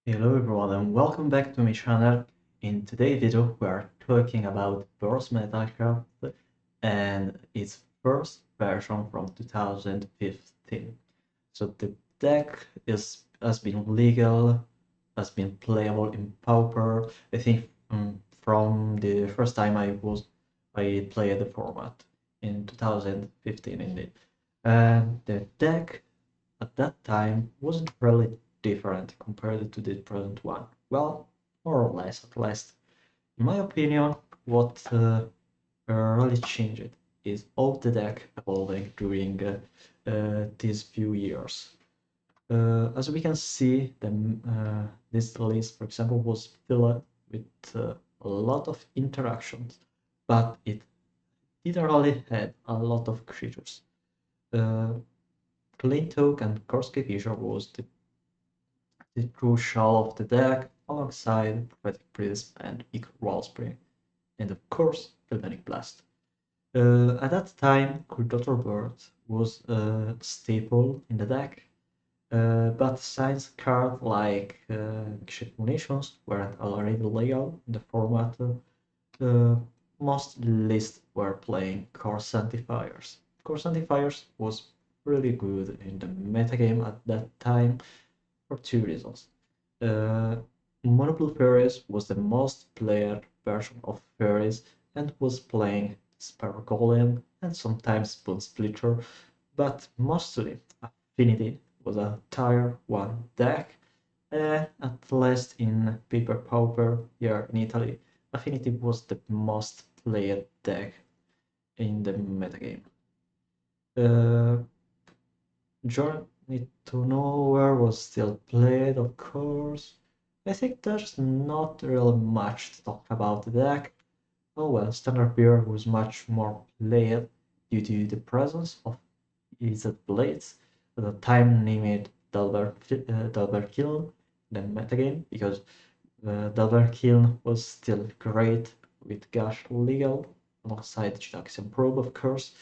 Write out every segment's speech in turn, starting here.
Hello everyone and welcome back to my channel. In today's video we are talking about Boros Metalcraft and its first version from 2015. So the deck has been legal, has been playable in Pauper. I think from the first time I played the format in 2015 indeed. And the deck at that time wasn't really different compared to the present one. Well, more or less, at least. In my opinion, what really changed is all the deck evolving during these few years. As we can see, this list, for example, was filled with a lot of interactions, but it didn't really had a lot of creatures. Uh, Clean Talk and Korsky Fisher was the crucial of the deck alongside Prophetic Prism and Eagle Wellspring, and of course Galvanic Blast. At that time, Cool Bird was a staple in the deck, but science cards like Ship Munitions weren't already legal in the format. Most lists were playing Core Sanctifiers. Core Sanctifiers was really good in the metagame at that time for two reasons. Uh, Monoblue Fairies was the most played version of Fairies and was playing Sparrow Golem and sometimes Spoon Splitter, but mostly Affinity was a tier 1 deck, and at least in Paper Pauper here in Italy, Affinity was the most played deck in the metagame. Uh, Journey to Nowhere was still played, of course. I think there's not really much to talk about the deck. Oh well, Standard Beer was much more played due to the presence of its blades, the time named Delver Kiln, the metagame, because Delver Kiln was still great with Gash Legal, alongside Chidaxian Probe, of course.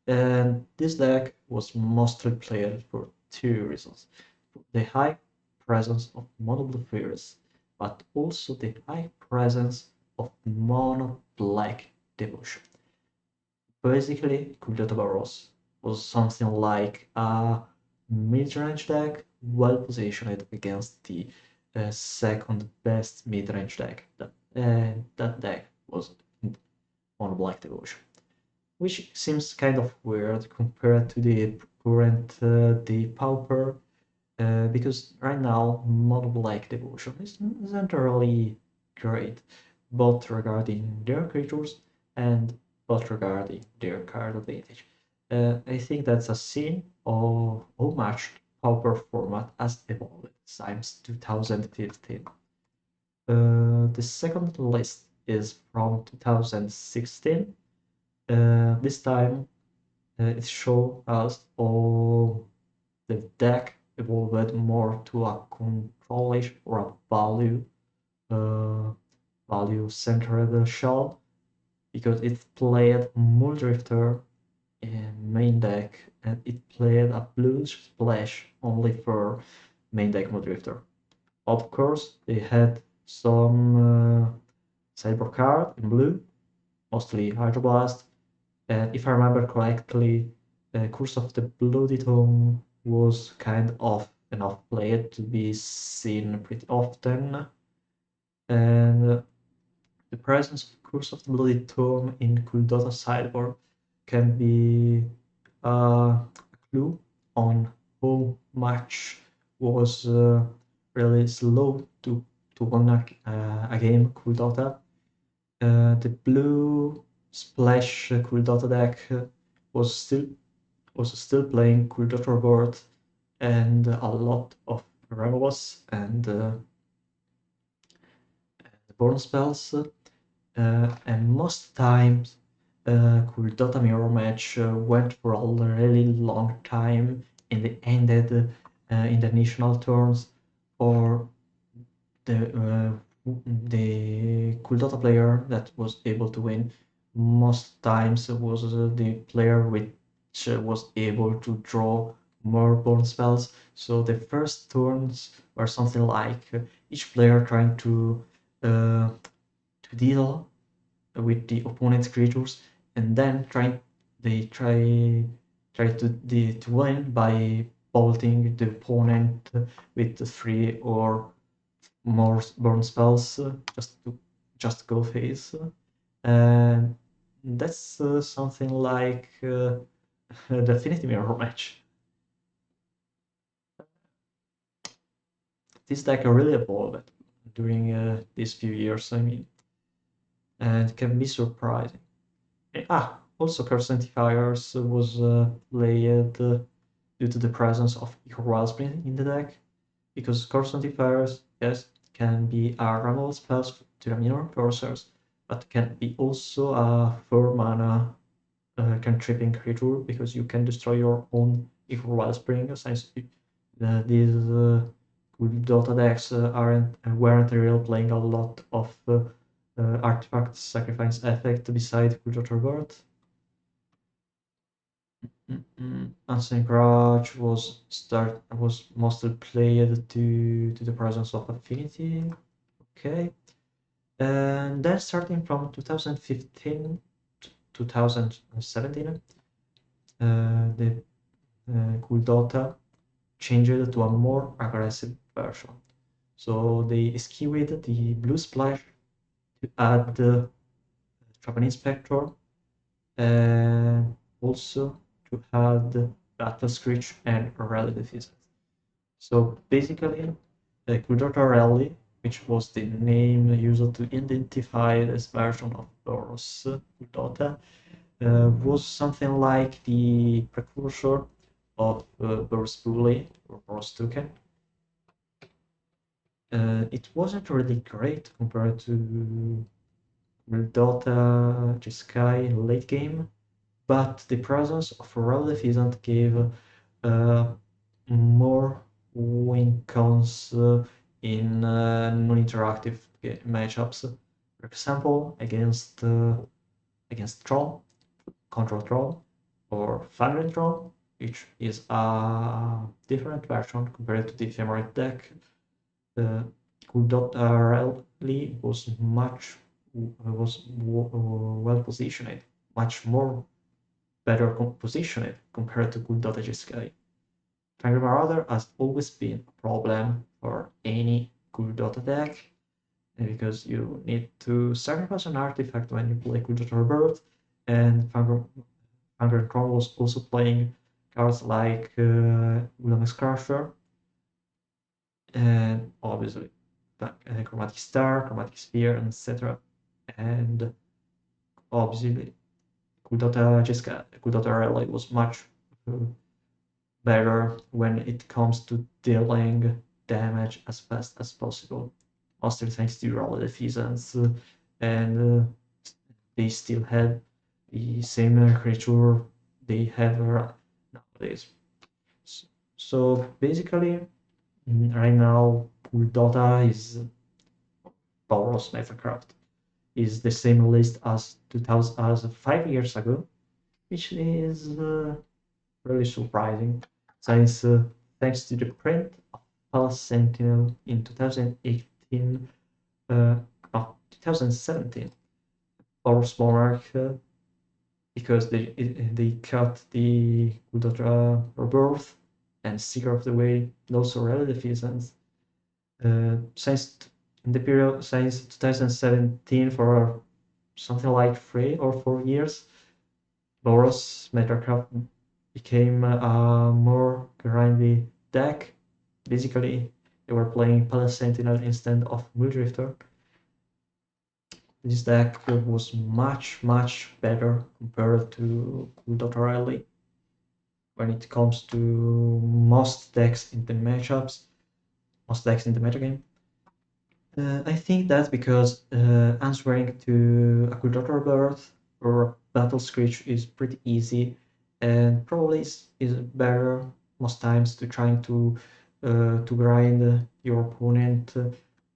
And this deck was mostly played for two reasons. The high presence of mono blue fairies, but also the high presence of mono black devotion. Basically, Kuldota Boros was something like a mid-range deck well positioned against the second best mid-range deck. That deck was mono black devotion, which seems kind of weird compared to the current the Pauper, because right now Model Black Devotion isn't really great, both regarding their creatures and both regarding their card advantage. I think that's a scene of how much Pauper format has evolved since 2015. The second list is from 2016. This time it shows us how the deck evolved more to a controlish or a uh, value centered shell, because it played Muldrifter in main deck and it played a blue splash only for main deck Muldrifter. Of course, they had some cyber card in blue, mostly Hydroblast, and if I remember correctly, Curse of the Bloody Tongue was kind of enough played to be seen pretty often, and the presence of Curse of the Bloody Tongue in Kuldota sideboard can be a clue on how much was really slow to win a game Kuldota. The blue splash Kuldota deck was still playing Kuldota board and a lot of Remolos and burn spells, and most times Kuldota Mirror Match went for a really long time and it ended in the national turns, or the Kuldota player that was able to win most times was the player which was able to draw more burn spells. So the first turns were something like each player trying to deal with the opponent's creatures, and then they try to win by bolting the opponent with 3 or more burn spells, just go face. And that's something like the Affinity Mirror match. This deck really evolved during these few years, I mean, and can be surprising. Also Curse Antivirus was played due to the presence of Wildspring in the deck, because Curse Antivirus, yes, can be a removal spells to the minor cursors, but can be also a 4-mana cantripping creature, because you can destroy your own Wellspring, since these good Dota decks weren't really playing a lot of artifact sacrifice effect beside Good Dota Birth. Ancient Grudge was mostly played to the presence of Affinity. Okay. And then starting from 2015 to 2017, the Cool Dota changed to a more aggressive version. So they skewed the blue splash to add the Japanese Spectre, and also to add Battle Screech and Rally Defense. So basically, the Kudota Rally, which was the name used to identify this version of Boros Dota, was something like the precursor of Boros Bully or Boros Token. It wasn't really great compared to Dota Jeskai late game, but the presence of Relevant gave more win cons in non-interactive matchups. For example, against Troll, Control Troll, or Fangren Troll, which is a different version compared to the Ephemerate deck. Rally was well positioned, much more better positioned compared to Dota Jeskai. Fangren Marauder has always been a problem for any good Dota deck, because you need to sacrifice an artifact when you play Good Dota Rebirth, and Fangren Troll was also playing cards like Wilhelm's Crusher, and obviously Chromatic Star, Chromatic Sphere, etc. And obviously Kudota Rally was much better when it comes to dealing damage as fast as possible, mostly thanks to Rally Defense, and they still had the same creature they have nowadays. So basically, right now, Dota is Boros Metalcraft is the same list as 2000 as 5 years ago, which is really surprising, since thanks to the print of Palace Sentinel in 2018, 2017, Boros Monarch, because they cut the Kudatra Rebirth and Seeker of the Way, and also Relative Defense. Since in the period since 2017, for something like 3 or 4 years, Boros Metalcraft became a more grindy deck. Basically, they were playing Palace Sentinel instead of Muldrifter. This deck was much better compared to Dr. Riley when it comes to most decks in the matchups, most decks in the metagame. I think that's because answering to a good Dr. Birth or Battle Screech is pretty easy, and probably is better most times to trying to grind your opponent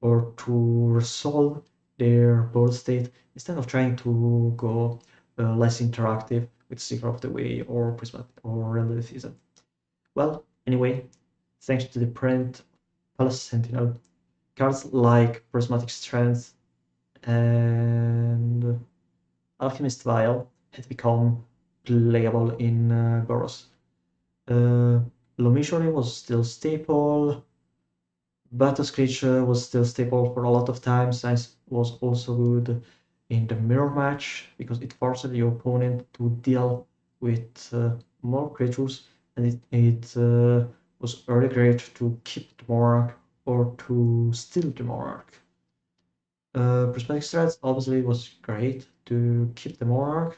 or to resolve their board state, instead of trying to go less interactive with Secret of the Way or Prismatic or Relativism. Well, anyway, thanks to the print Palace Sentinel, cards like Prismatic Strength and Alchemist Vial had become playable in Boros. Lomishori was still staple, Battle Screech was still staple for a lot of time. Science was also good in the mirror match because it forced your opponent to deal with more creatures, and it was really great to keep the Monarch or to steal the Monarch. Prismatic Strats obviously was great to keep the Monarch,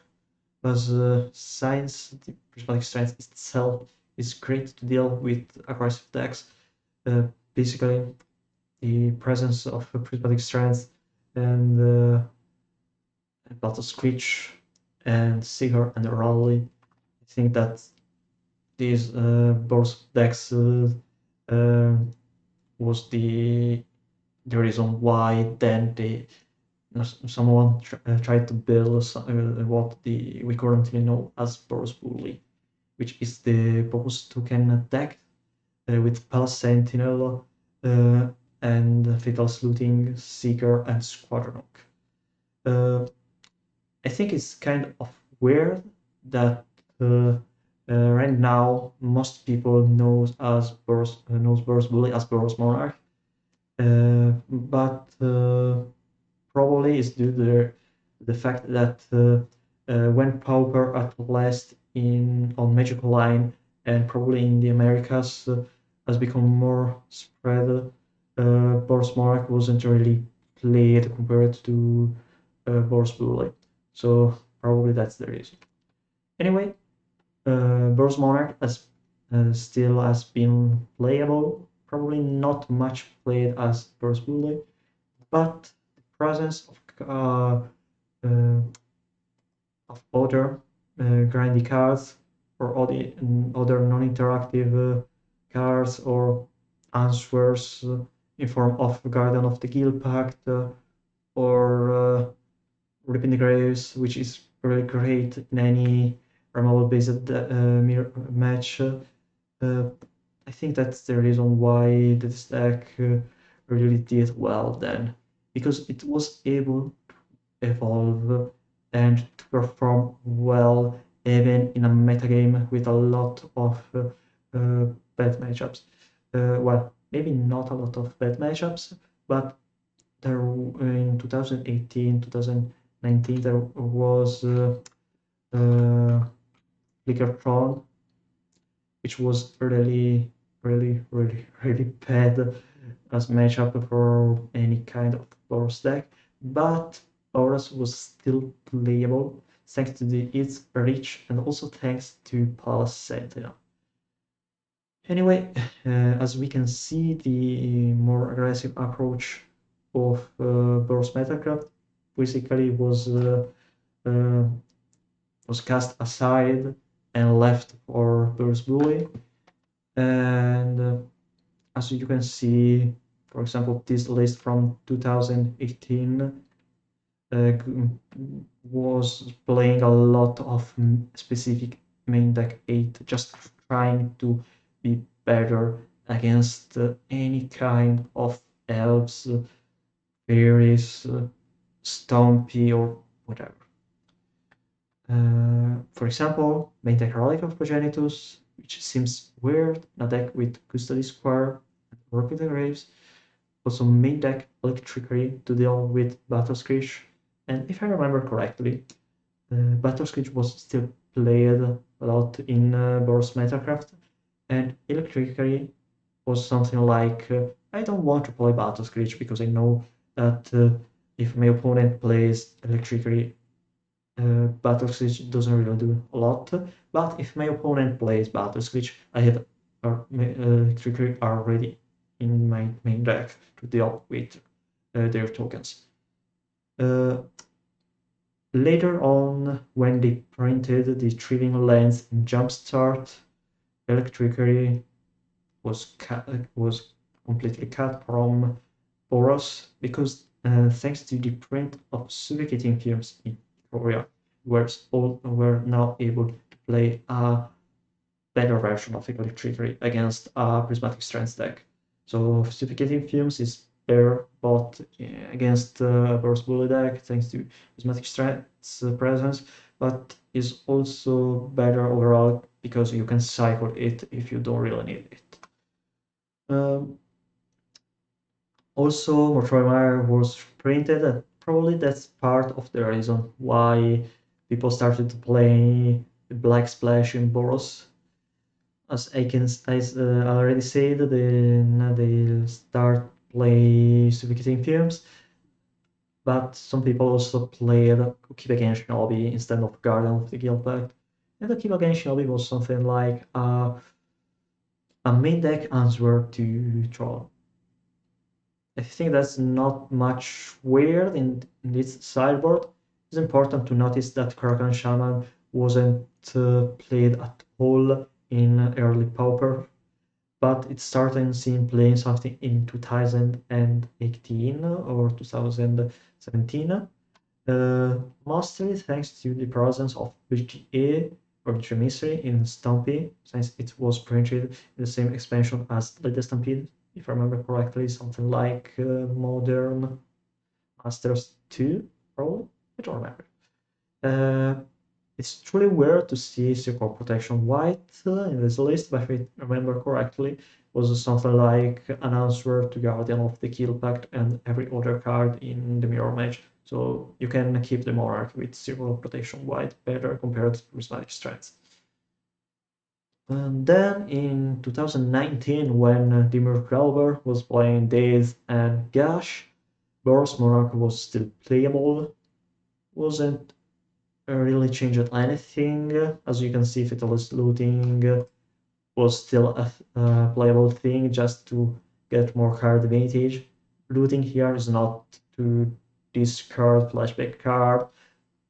as Science, the Prismatic Strats itself is great to deal with aggressive decks. Basically, the presence of Prismatic Strands and Battle Screech and Seeker and Raleigh. I think that these both decks was the reason why then someone tried to build what we currently know as Boros Bully, which is the Focus token deck with Palace Sentinel and Fatal Sleuthing, Seeker, and Squadronok. I think it's kind of weird that right now most people knows Boros Bully as Boros Monarch, but probably it's due to the fact that when Pauper at last on Magic Line and probably in the Americas has become more spread, Boros Monarch wasn't really played compared to Boros Bully. So probably that's the reason. Anyway, Boros Monarch still has been playable, probably not much played as Boros Bully, but the presence of other grindy cards or other non-interactive cards or answers in form of Guardian of the Guild Pact or Ripping the Graves, which is really great in any removal-based mirror match. I think that's the reason why this deck really did well then, because it was able to evolve and to perform well even in a metagame with a lot of bad matchups. Well, maybe not a lot of bad matchups, but there in 2018, 2019 there was Flickertron, which was really, really, really, really bad as matchup for any kind of Boros deck, but Boros was still playable thanks to its reach and also thanks to Palace Sentinel. Anyway, as we can see, the more aggressive approach of Boros Metalcraft basically uh, was cast aside and left for Boros Bully. And as you can see, for example, this list from 2018 was playing a lot of specific main deck 8, just trying to be better against any kind of elves, fairies, stompy, or whatever. For example, main deck Relic of Progenitus, which seems weird, a deck with Custody Square and Work the Graves. Also main deck Electricity to deal with Battle Screech. And if I remember correctly, Battle Screech was still played a lot in Boros Metalcraft, and Electricity was something like, I don't want to play Battle Screech because I know that if my opponent plays Electricity, Battle Screech doesn't really do a lot, but if my opponent plays Battle Screech, I have Electricity already in my main deck to deal with their tokens. Later on, when they printed the Thriving Lands in Jumpstart, Electricity was completely cut from Boros because thanks to the print of suffocating fumes in Korea, were now able to play a better version of Equally Trickery against a Prismatic Strands deck. So Suffocating Fumes is better both against Boros Bully deck thanks to Prismatic Strands presence, but is also better overall because you can cycle it if you don't really need it. Also, Mortroy was printed, and probably that's part of the reason why people started to play Black Splash in Boros. As already said, then they'll start play Suffocating Fumes, but some people also played Kiba Shinobi instead of Guardian of the Guild Pact. And the Kiba Shinobi was something like a main deck answer to Troll. I think that's not much weird in this sideboard. It's important to notice that Karakan Shaman wasn't played at all in early Pauper, but it started seen playing something in 2018 or 2017, mostly thanks to the presence of BGA or Virtual Mystery in Stampede, since it was printed in the same expansion as the Stampede, if I remember correctly, something like Modern Masters 2, probably? I don't remember. It's truly weird to see Circle Protection White in this list, but if I remember correctly, was something like an answer to Guardian of the Kill Pact and every other card in the Mirror Match. So you can keep the Monarch with Circle Protection White better compared to Prismatic Strands. And then in 2019, when Dimir Grelver was playing Daze and Gash, Boros Monarch was still playable, wasn't really changed anything. As you can see, Fatalist Looting was still a playable thing just to get more card advantage. Looting here is not to discard flashback card,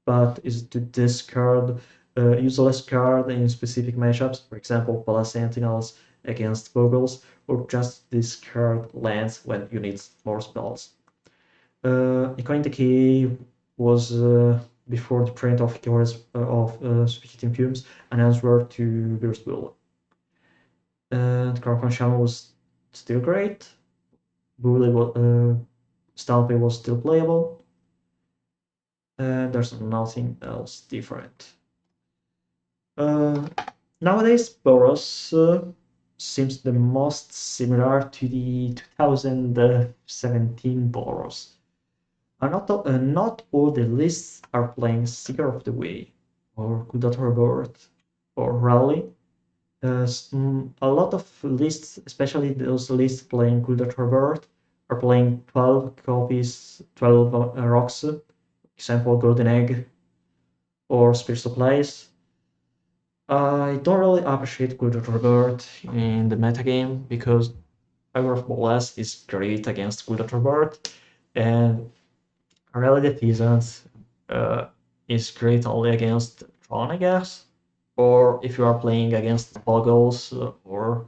but is to discard useless card in specific matchups, for example, Palace Sentinels against Boggles, or just discard lands when you need more spells. Ecoin Decay was before the print of Suffocating Fumes, an answer to Burst Bull. And Carcon Shaman was still great. Bully Stampy was still playable. And there's nothing else different. Nowadays, Boros seems the most similar to the 2017 Boros. Not all the lists are playing Seeker of the Way, or Kudat Rebirth, or Rally. A lot of lists, especially those lists playing Kudat Rebirth, are playing 12 copies, 12 rocks, example Golden Egg, or Spirit Supplies. I don't really appreciate Kudat Rebirth in the metagame because Power of Bolas is great against Kudat Rebirth, and Rally the Peasant is great only against Tron, I guess. Or if you are playing against Boggles or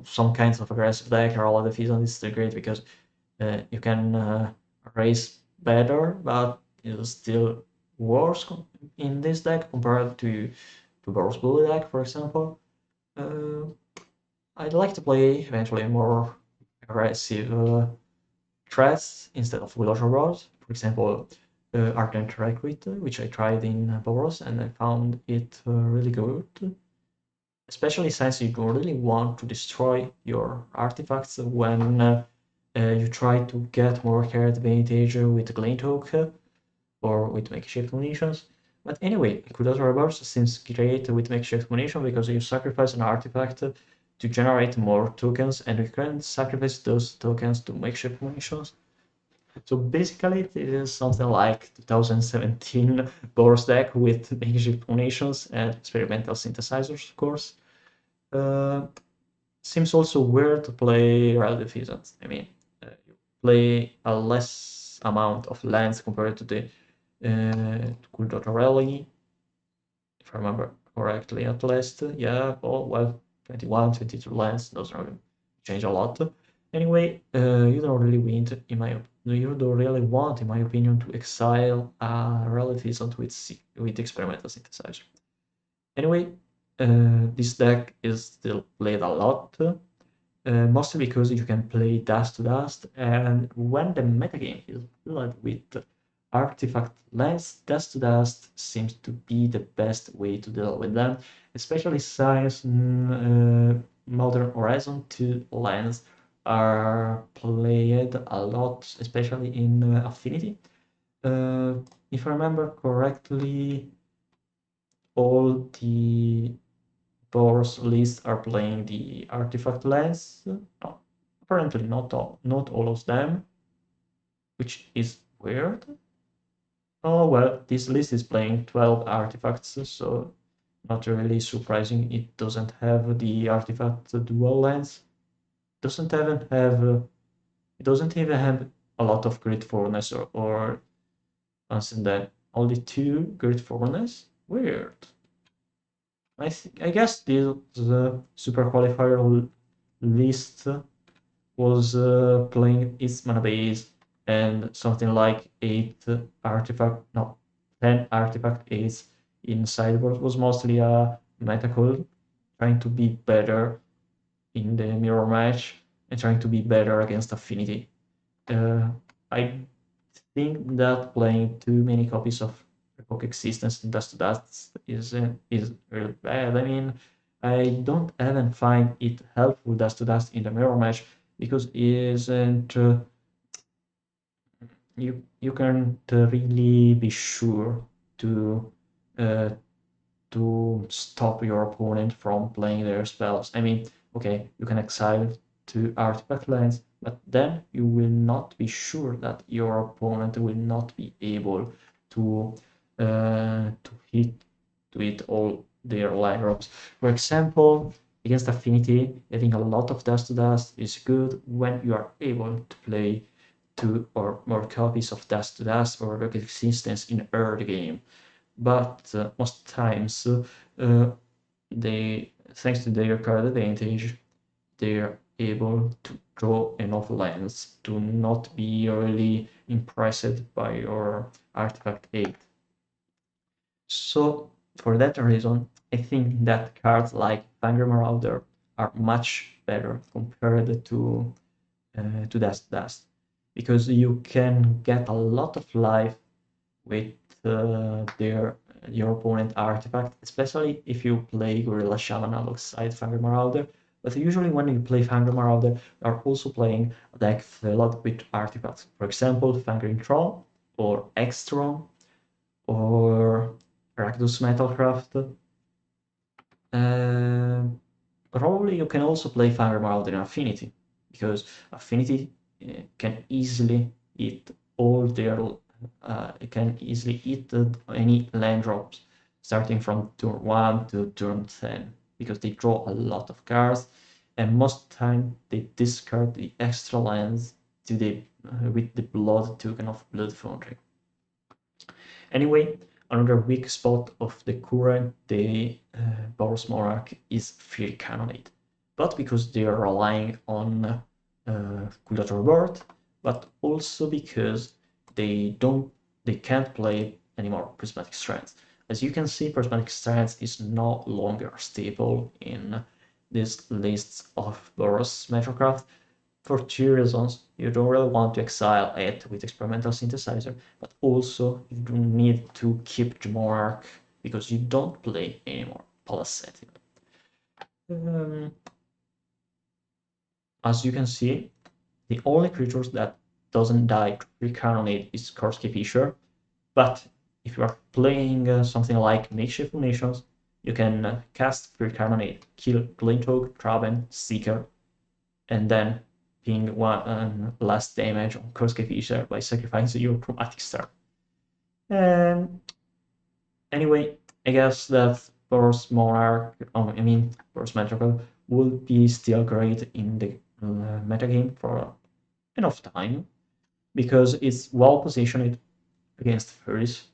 some kinds of aggressive deck, Rally the Peasant is still great because you can race better, but it's still worse in this deck compared to Boros Bully deck, for example. I'd like to play eventually more aggressive threats instead of Willow Rods. For example, Ardent Recruit, which I tried in Boros and I found it really good. Especially since you don't really want to destroy your artifacts when you try to get more card advantage with Glint Hook or with Makeshift Munitions. But anyway, Kudos Reverse seems great with Makeshift Munition because you sacrifice an artifact to generate more tokens and you can sacrifice those tokens to Makeshift Munitions. So basically it is something like 2017 Boros deck with Makeshift Munitions and Experimental Synthesizers, of course. Seems also weird to play Relative Pheasants. I mean, you play a less amount of lands compared to the Kuldota Rally, if I remember correctly at least. Yeah, well, 21, 22 lands doesn't really change a lot. Anyway, you don't really want, in my opinion, to exile a Relative Pheasant with Experimental Synthesizer. Anyway, this deck is still played a lot, mostly because you can play Dust to Dust, and when the metagame is filled with artifact lands, Dust to Dust seems to be the best way to deal with them, especially since Modern Horizon 2 lands are played a lot, especially in Affinity. If I remember correctly, all the Boros lists are playing the artifact lands. No, apparently not all of them, which is weird. Oh well, this list is playing 12 artifacts, so not really surprising. It doesn't have the artifact dual lands. Doesn't even have. It doesn't even have a lot of Great Furnace or something that only 2 Great Furnace. Weird. I guess this super qualifier list was playing its mana base and something like 10 artifact 8s in sideboard was mostly a meta call, trying to be better in the mirror match and trying to be better against Affinity. I think that playing too many copies of Epoch Existence in Dust to Dust is really bad. I mean, I don't even find it helpful Dust to Dust in the mirror match because it isn't you can't really be sure to uh, to stop your opponent from playing their spells. I mean, okay, you can exile 2 artifact lands, but then you will not be sure that your opponent will not be able to hit all their lineups. For example, against Affinity, getting a lot of Dust to Dust is good when you are able to play 2 or more copies of Dust to Dust or Rocket Existence in early game. But most times, thanks to their card advantage, they're able to draw enough lands to not be really impressed by your artifact 8. So for that reason, I think that cards like Fangre Marauder are much better compared to Dust, because you can get a lot of life with your opponent artifact, especially if you play Gorilla Shaman alongside Fangre Marauder. But usually when you play Fangre Marauder, you are also playing a deck filled with artifacts. For example, Fangren Tron, or X-Tron, or Boros Metalcraft. Probably you can also play Fangre Marauder in Affinity, because Affinity can easily eat all their it can easily eat any land drops starting from turn 1 to turn 10, because they draw a lot of cards, and most time they discard the extra lands to the with the blood token of Blood Foundry. Anyway, another weak spot of the current day Boros Monarch is Fury Cannonade, but because they are relying on Curator Bird, but also because they can't play anymore Prismatic Strands. As you can see, Prismatic Strands is no longer stable in these lists of Boros Metalcraft for 2 reasons. You don't really want to exile it with Experimental Synthesizer, but also you don't need to keep the Monarch because you don't play anymore Palace Setting. As you can see, the only creatures that doesn't die to Recannonade is Korsky Fisher, but if you are playing something like Makeshift Nations, you can cast Recannonade, kill Glinthog, Traben, Seeker, and then ping one last damage on Korsky Fisher by sacrificing your Chromatic Star. Anyway, I guess that Boros Monarch, Boros Magical, will be still great in the metagame for enough time, because it's well positioned against Furries.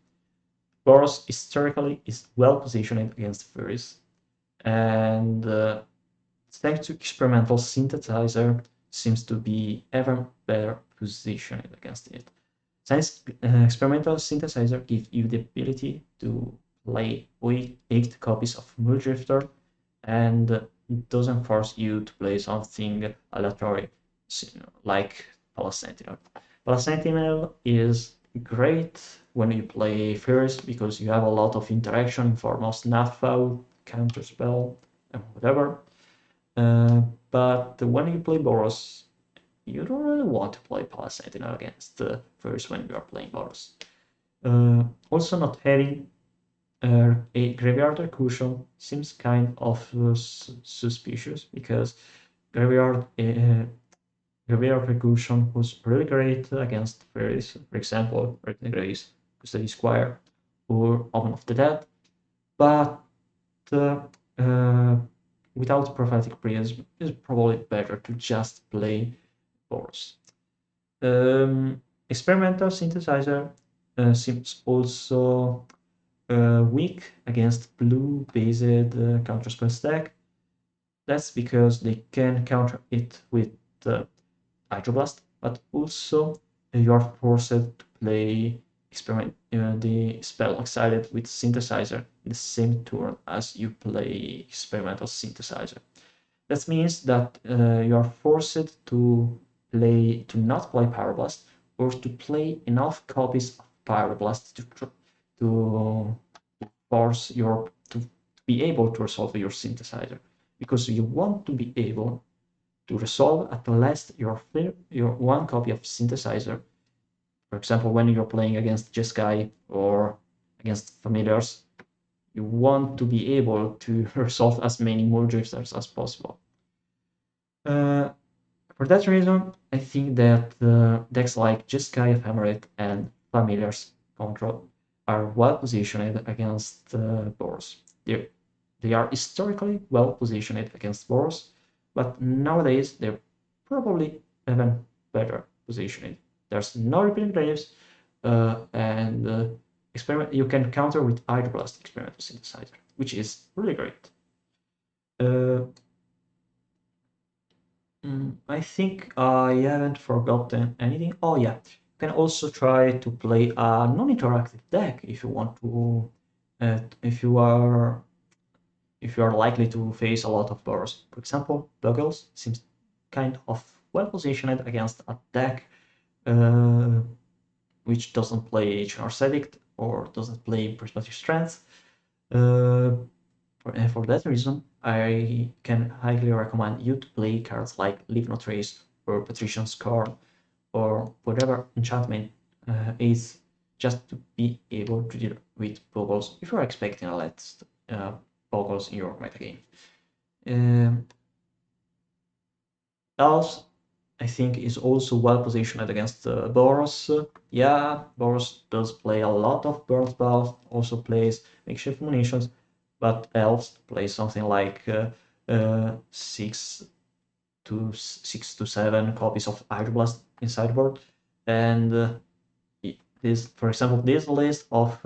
Boros historically is well positioned against Furries, and thanks to Experimental Synthesizer, seems to be ever better positioned against it. Since Experimental Synthesizer gives you the ability to play with 8 copies of Muldrifter, and it doesn't force you to play something aleatory like Palace Sentinel. Palace Sentinel is great when you play first because you have a lot of interaction in form of snap counterspell, and whatever. But when you play Boros, you don't really want to play Palace Sentinel against first when you are playing Boros. Also, not having a graveyard recursion seems kind of suspicious because graveyard graveyard recursion was really great against fairies, for example, Written Grace, Custody Squire, or Omen of the Dead, but uh, uh, without Prophetic Prism, it's probably better to just play Boros. Experimental Synthesizer seems also weak against blue-based counterspell stack. That's because they can counter it with Hydroblast, but also you are forced to play the spell Excited with Synthesizer in the same turn as you play Experimental Synthesizer. That means that you are forced to not play Pyroblast or to play enough copies of Pyroblast to force to be able to resolve your synthesizer, because you want to be able to resolve at least your one copy of synthesizer. For example, when you're playing against Jeskai or against familiars, you want to be able to resolve as many Muldrifters as possible. For that reason, I think that decks like Jeskai, Ephemerate, and Familiars Control are well positioned against Boros. They are historically well positioned against Boros, but nowadays they're probably even better positioned. There's no repeating graves, and you can counter with Hydroblast Experimental Synthesizer, which is really great. I think I haven't forgotten anything. Oh yeah, you can also try to play a non-interactive deck if you want to. If you are likely to face a lot of Boros. For example, Buggles seems kind of well positioned against a deck which doesn't play H&R Sedict or doesn't play Prismatic Strength. For that reason, I can highly recommend you to play cards like Leave No Trace or Patrician Scorn or whatever enchantment is, just to be able to deal with Boggles if you're expecting a lot Boggles in your metagame. Elves, I think, is also well positioned against Boros. Yeah, Boros does play a lot of burn spells, also plays makeshift munitions, but Elves play something like 6 to 7 copies of Hydroblast in sideboard, and this, for example, this list of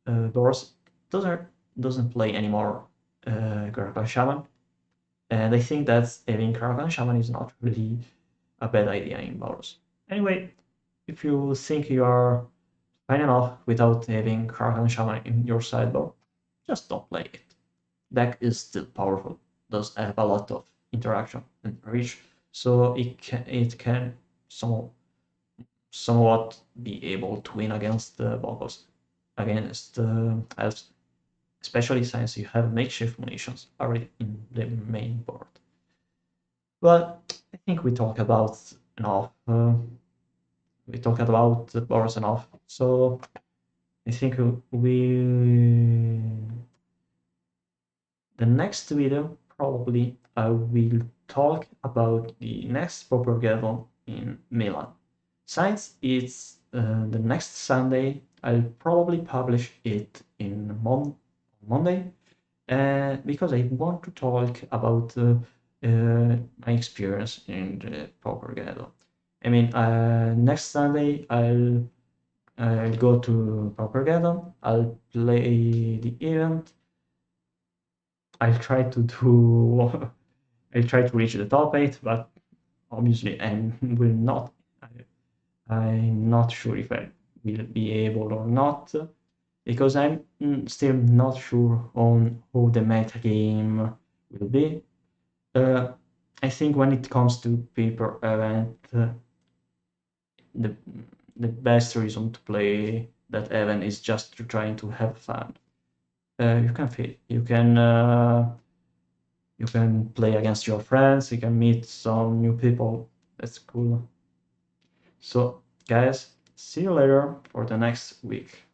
Boros doesn't play anymore Karakan Shaman, and I think that having Karakan Shaman is not really a bad idea in Boros. Anyway, if you think you are fine enough without having Karakan Shaman in your sideboard, just don't play it. Deck is still powerful, does have a lot of interaction and reach, so it can somewhat be able to win against the Boggles, against Elves, especially since you have makeshift munitions already in the main board. Well, I think we talked about enough. We talked about the Boros enough, so I think the next video probably I will talk about the next Pauper Gathon in Milan. Since it's the next Sunday, I'll probably publish it in Monday, because I want to talk about my experience in the Pauper Gathon. I mean, next Sunday I'll go to Pauper Gathon, I'll play the event, I'll try to do I'll try to reach the top 8, but obviously I'm not sure if I will be able or not. because I'm still not sure on how the meta game will be. I think when it comes to paper event, the the best reason to play that event is just to trying to have fun. You can feel, you can play against your friends, you can meet some new people. That's cool. So guys, see you later for the next week.